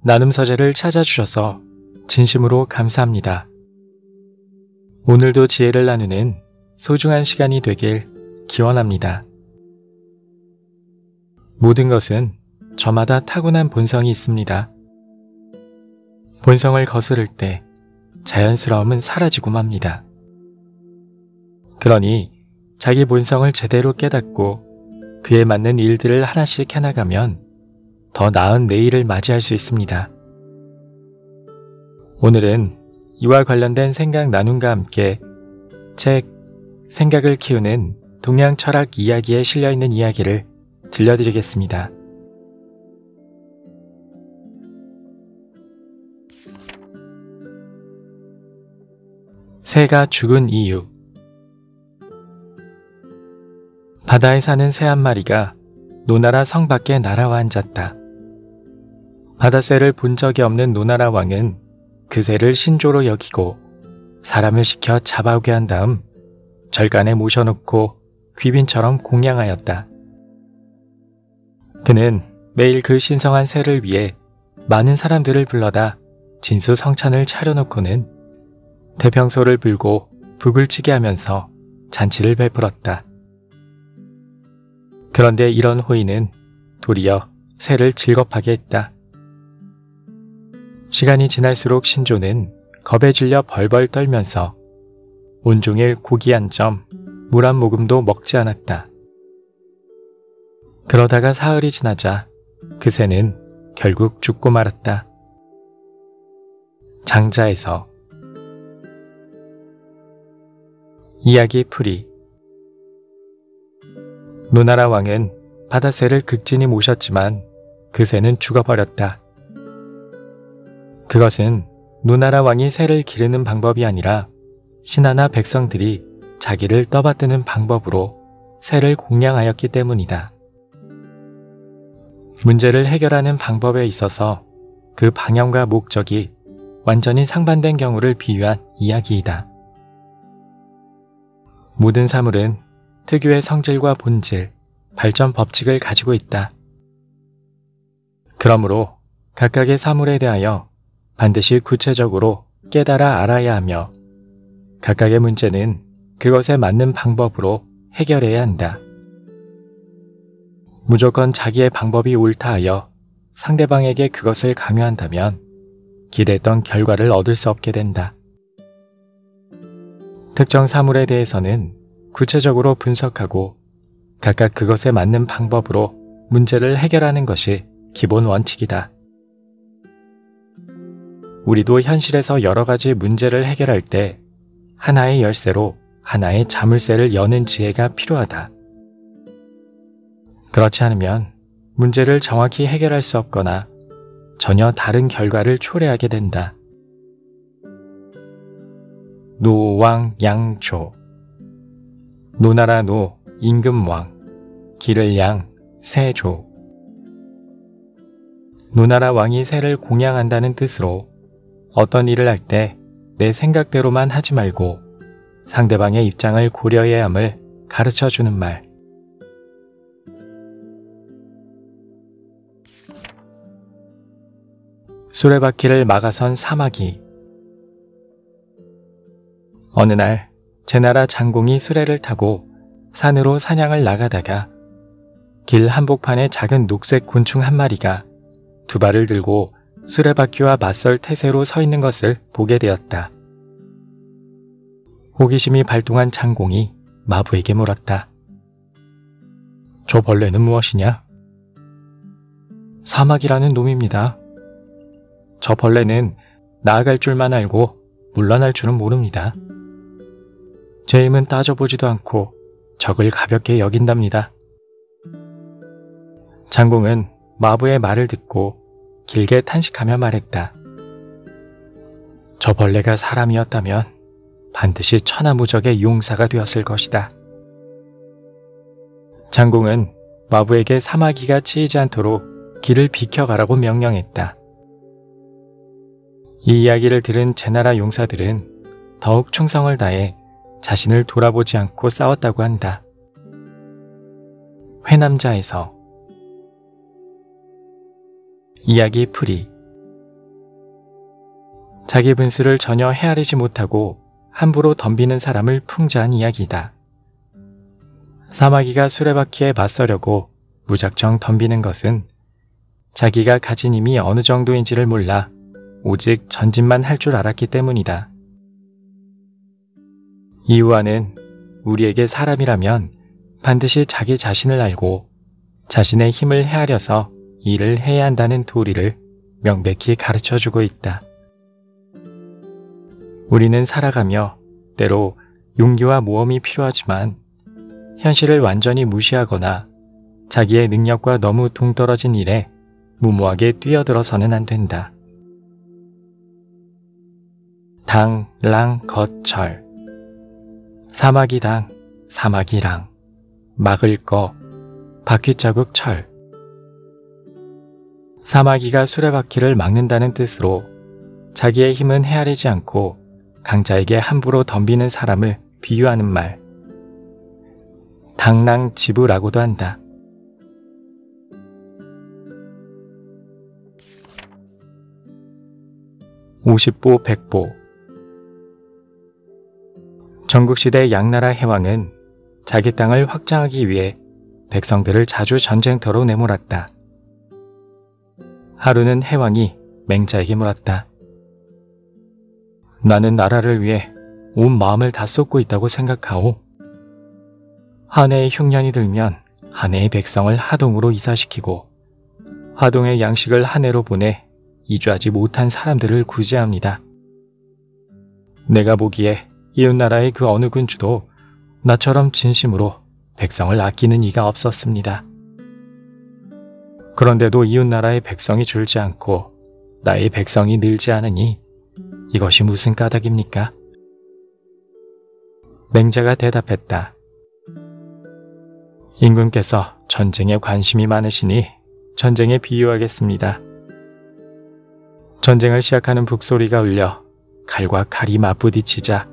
나눔 서재를 찾아주셔서 진심으로 감사합니다. 오늘도 지혜를 나누는 소중한 시간이 되길 기원합니다. 모든 것은 저마다 타고난 본성이 있습니다. 본성을 거스를 때 자연스러움은 사라지고 맙니다. 그러니 자기 본성을 제대로 깨닫고 그에 맞는 일들을 하나씩 해나가면 더 나은 내일을 맞이할 수 있습니다. 오늘은 이와 관련된 생각 나눔과 함께 책 생각을 키우는 동양 철학 이야기에 실려있는 이야기를 들려드리겠습니다. 새가 죽은 이유. 바다에 사는 새 한 마리가 노나라 성 밖에 날아와 앉았다. 바다새를 본 적이 없는 노나라 왕은 그 새를 신조로 여기고 사람을 시켜 잡아오게 한 다음 절간에 모셔놓고 귀빈처럼 공양하였다. 그는 매일 그 신성한 새를 위해 많은 사람들을 불러다 진수성찬을 차려놓고는 대평소를 불고 북을 치게 하면서 잔치를 베풀었다. 그런데 이런 호의는 도리어 새를 즐겁하게 했다. 시간이 지날수록 신조는 겁에 질려 벌벌 떨면서 온종일 고기 한 점, 물 한 모금도 먹지 않았다. 그러다가 사흘이 지나자 그 새는 결국 죽고 말았다. 장자에서. 이야기 풀이. 노나라 왕은 바다새를 극진히 모셨지만 그 새는 죽어버렸다. 그것은 노나라 왕이 새를 기르는 방법이 아니라 신하나 백성들이 자기를 떠받드는 방법으로 새를 공양하였기 때문이다. 문제를 해결하는 방법에 있어서 그 방향과 목적이 완전히 상반된 경우를 비유한 이야기이다. 모든 사물은 특유의 성질과 본질, 발전 법칙을 가지고 있다. 그러므로 각각의 사물에 대하여 반드시 구체적으로 깨달아 알아야 하며 각각의 문제는 그것에 맞는 방법으로 해결해야 한다. 무조건 자기의 방법이 옳다 하여 상대방에게 그것을 강요한다면 기대했던 결과를 얻을 수 없게 된다. 특정 사물에 대해서는 구체적으로 분석하고 각각 그것에 맞는 방법으로 문제를 해결하는 것이 기본 원칙이다. 우리도 현실에서 여러 가지 문제를 해결할 때 하나의 열쇠로 하나의 자물쇠를 여는 지혜가 필요하다. 그렇지 않으면 문제를 정확히 해결할 수 없거나 전혀 다른 결과를 초래하게 된다. 노왕양조. 노나라 노 임금왕, 기를 양 새조. 노나라 왕이 새를 공양한다는 뜻으로 어떤 일을 할 때 내 생각대로만 하지 말고 상대방의 입장을 고려해야 함을 가르쳐주는 말. 수레바퀴를 막아선 사마귀. 어느 날 제나라 장공이 수레를 타고 산으로 사냥을 나가다가 길 한복판에 작은 녹색 곤충 한 마리가 두 발을 들고 수레바퀴와 맞설 태세로 서 있는 것을 보게 되었다. 호기심이 발동한 장공이 마부에게 물었다. 저 벌레는 무엇이냐? 사마귀라는 놈입니다. 저 벌레는 나아갈 줄만 알고 물러날 줄은 모릅니다. 제 힘은 따져보지도 않고 적을 가볍게 여긴답니다. 장공은 마부의 말을 듣고 길게 탄식하며 말했다. 저 벌레가 사람이었다면 반드시 천하무적의 용사가 되었을 것이다. 장공은 마부에게 사마귀가 치이지 않도록 길을 비켜가라고 명령했다. 이 이야기를 들은 제나라 용사들은 더욱 충성을 다해 자신을 돌아보지 않고 싸웠다고 한다. 회남자에서. 이야기 풀이. 자기 분수를 전혀 헤아리지 못하고 함부로 덤비는 사람을 풍자한 이야기다. 사마귀가 수레바퀴에 맞서려고 무작정 덤비는 것은 자기가 가진 힘이 어느 정도인지를 몰라 오직 전진만 할 줄 알았기 때문이다. 이유아는 우리에게 사람이라면 반드시 자기 자신을 알고 자신의 힘을 헤아려서 일을 해야 한다는 도리를 명백히 가르쳐주고 있다. 우리는 살아가며 때로 용기와 모험이 필요하지만 현실을 완전히 무시하거나 자기의 능력과 너무 동떨어진 일에 무모하게 뛰어들어서는 안 된다. 당, 랑, 것, 절. 사마귀당, 사마귀랑, 막을 거, 바퀴자국 철. 사마귀가 수레바퀴를 막는다는 뜻으로 자기의 힘은 헤아리지 않고 강자에게 함부로 덤비는 사람을 비유하는 말. 당랑지부라고도 한다. 오십보 백보. 전국시대 양나라 해왕은 자기 땅을 확장하기 위해 백성들을 자주 전쟁터로 내몰았다. 하루는 해왕이 맹자에게 물었다. 나는 나라를 위해 온 마음을 다 쏟고 있다고 생각하오. 한 해의 흉년이 들면 한 해의 백성을 하동으로 이사시키고 하동의 양식을 한 해로 보내 이주하지 못한 사람들을 구제합니다. 내가 보기에 이웃나라의 그 어느 군주도 나처럼 진심으로 백성을 아끼는 이가 없었습니다. 그런데도 이웃나라의 백성이 줄지 않고 나의 백성이 늘지 않으니 이것이 무슨 까닭입니까? 맹자가 대답했다. 임금께서 전쟁에 관심이 많으시니 전쟁에 비유하겠습니다. 전쟁을 시작하는 북소리가 울려 칼과 칼이 맞부딪히자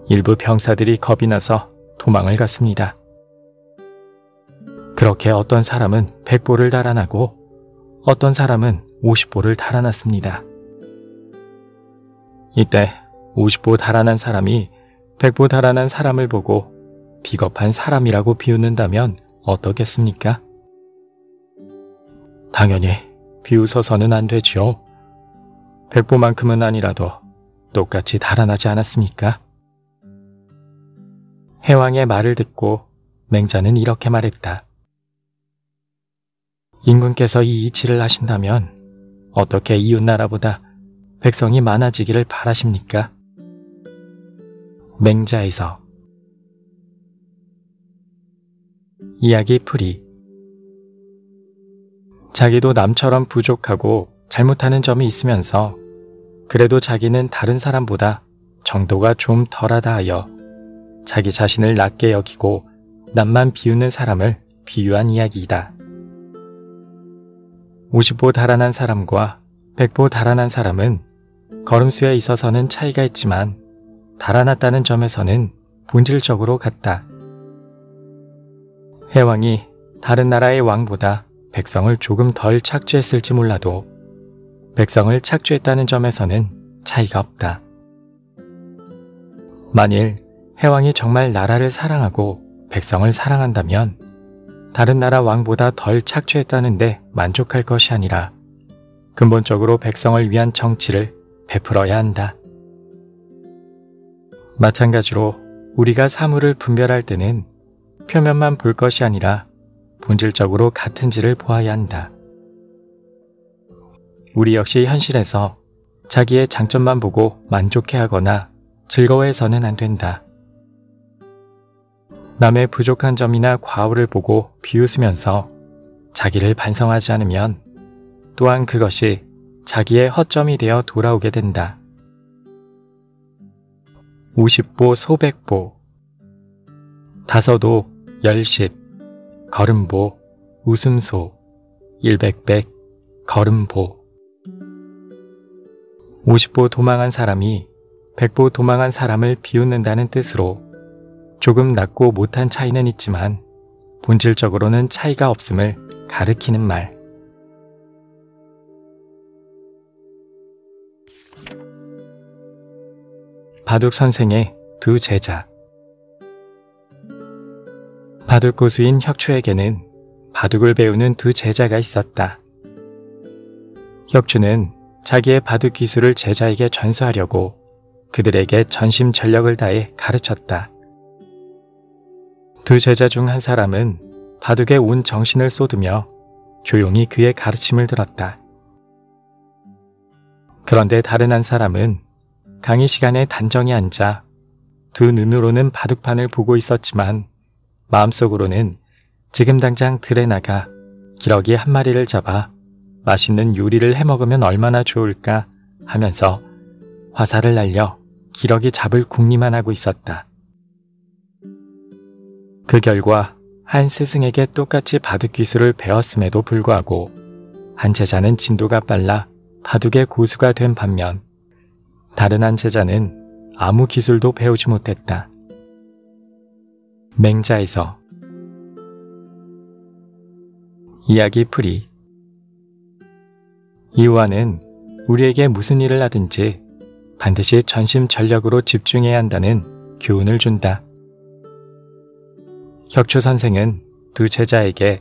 일부 병사들이 겁이 나서 도망을 갔습니다. 그렇게 어떤 사람은 100보를 달아나고 어떤 사람은 50보를 달아났습니다. 이때 50보 달아난 사람이 100보 달아난 사람을 보고 비겁한 사람이라고 비웃는다면 어떻겠습니까? 당연히 비웃어서는 안 되지요. 100보만큼은 아니라도 똑같이 달아나지 않았습니까? 해왕의 말을 듣고 맹자는 이렇게 말했다. 임금께서 이 이치를 하신다면 어떻게 이웃나라보다 백성이 많아지기를 바라십니까? 맹자에서. 이야기 풀이. 자기도 남처럼 부족하고 잘못하는 점이 있으면서 그래도 자기는 다른 사람보다 정도가 좀 덜하다 하여 자기 자신을 낮게 여기고 남만 비웃는 사람을 비유한 이야기이다. 50보 달아난 사람과 100보 달아난 사람은 걸음수에 있어서는 차이가 있지만 달아났다는 점에서는 본질적으로 같다. 해왕이 다른 나라의 왕보다 백성을 조금 덜 착취했을지 몰라도 백성을 착취했다는 점에서는 차이가 없다. 만일 해왕이 정말 나라를 사랑하고 백성을 사랑한다면 다른 나라 왕보다 덜 착취했다는데 만족할 것이 아니라 근본적으로 백성을 위한 정치를 베풀어야 한다. 마찬가지로 우리가 사물을 분별할 때는 표면만 볼 것이 아니라 본질적으로 같은지를 보아야 한다. 우리 역시 현실에서 자기의 장점만 보고 만족해하거나 즐거워해서는 안 된다. 남의 부족한 점이나 과오를 보고 비웃으면서 자기를 반성하지 않으면 또한 그것이 자기의 허점이 되어 돌아오게 된다. 50보 소백보. 다서도 열십, 걸음보, 웃음소, 일백백, 걸음보. 50보 도망한 사람이 100보 도망한 사람을 비웃는다는 뜻으로 조금 낮고 못한 차이는 있지만 본질적으로는 차이가 없음을 가리키는 말. 바둑 선생의 두 제자. 바둑 고수인 혁추에게는 바둑을 배우는 두 제자가 있었다. 혁추는 자기의 바둑 기술을 제자에게 전수하려고 그들에게 전심전력을 다해 가르쳤다. 두 제자 중 한 사람은 바둑에 온 정신을 쏟으며 조용히 그의 가르침을 들었다. 그런데 다른 한 사람은 강의 시간에 단정히 앉아 두 눈으로는 바둑판을 보고 있었지만 마음속으로는 지금 당장 들에 나가 기러기 한 마리를 잡아 맛있는 요리를 해먹으면 얼마나 좋을까 하면서 화살을 날려 기러기 잡을 궁리만 하고 있었다. 그 결과 한 스승에게 똑같이 바둑 기술을 배웠음에도 불구하고 한 제자는 진도가 빨라 바둑의 고수가 된 반면 다른 한 제자는 아무 기술도 배우지 못했다. 맹자에서. 이야기 풀이. 이유화는 우리에게 무슨 일을 하든지 반드시 전심전력으로 집중해야 한다는 교훈을 준다. 혁추 선생은 두 제자에게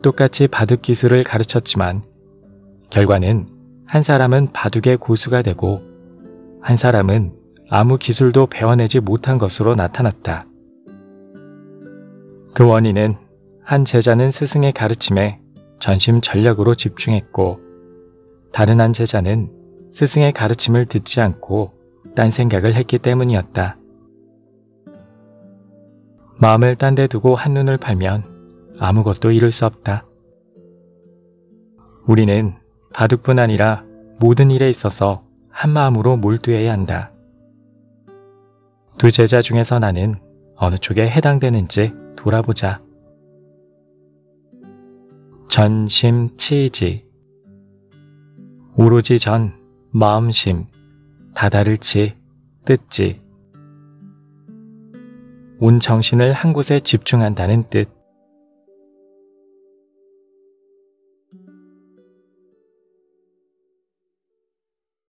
똑같이 바둑 기술을 가르쳤지만 결과는 한 사람은 바둑의 고수가 되고 한 사람은 아무 기술도 배워내지 못한 것으로 나타났다. 그 원인은 한 제자는 스승의 가르침에 전심전력으로 집중했고 다른 한 제자는 스승의 가르침을 듣지 않고 딴 생각을 했기 때문이었다. 마음을 딴 데 두고 한눈을 팔면 아무것도 이룰 수 없다. 우리는 바둑뿐 아니라 모든 일에 있어서 한마음으로 몰두해야 한다. 두 제자 중에서 나는 어느 쪽에 해당되는지 돌아보자. 전심치이지. 오로지 전, 마음심, 다다를 치, 뜻지. 온 정신을 한 곳에 집중한다는 뜻.